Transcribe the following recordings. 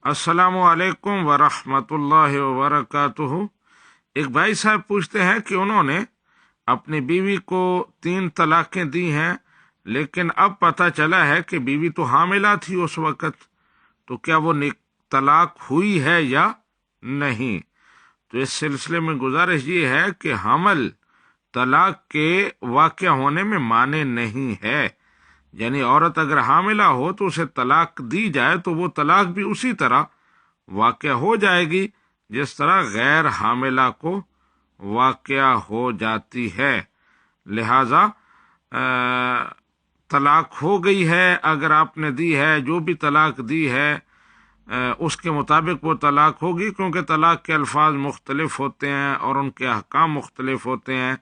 अस्सलाम वालेकुम वरहमतुल्लाहि वबरकातुहू। एक भाई साहब पूछते हैं कि उन्होंने अपनी बीवी को 3 तलाकें दी हैं, लेकिन अब पता चला है कि बीवी तो हामिला थी उस वक़्त, तो क्या वो तलाक हुई है या नहीं। तो इस सिलसिले में गुजारिश ये है कि हमल तलाक के वाक़या होने में माने नहीं है। यानी औरत अगर हामिला हो तो उसे तलाक दी जाए तो वो तलाक भी उसी तरह वाक़या हो जाएगी जिस तरह गैर हामिला को वाक़या हो जाती है। लिहाजा तलाक हो गई है, अगर आपने दी है, जो भी तलाक दी है उसके मुताबिक वो तलाक होगी, क्योंकि तलाक के अल्फाज मुख्तलिफ होते हैं और उनके अहकाम मुख्तलिफ होते हैं।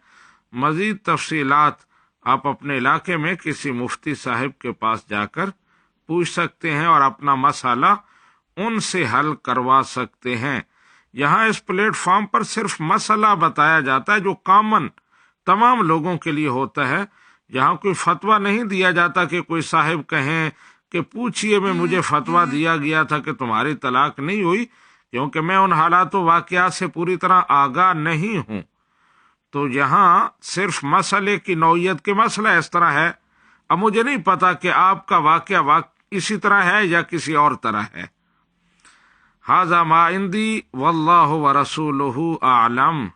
मज़ीद तफसीलात आप अपने इलाके में किसी मुफ्ती साहिब के पास जाकर पूछ सकते हैं और अपना मसला उनसे हल करवा सकते हैं। यहाँ इस प्लेटफॉर्म पर सिर्फ मसला बताया जाता है जो कॉमन तमाम लोगों के लिए होता है। यहाँ कोई फतवा नहीं दिया जाता कि कोई साहिब कहें कि पूछिए में मुझे फतवा दिया गया था कि तुम्हारी तलाक नहीं हुई, क्योंकि मैं उन हालात वाक़यात से पूरी तरह आगाह नहीं हूँ। तो यहाँ सिर्फ मसले की नौइयत के मसला इस तरह है। अब मुझे नहीं पता कि आपका वाक़या इसी तरह है या किसी और तरह है। हाज़ा मा इंदी वल्लाहु व रसूलुहु आलम।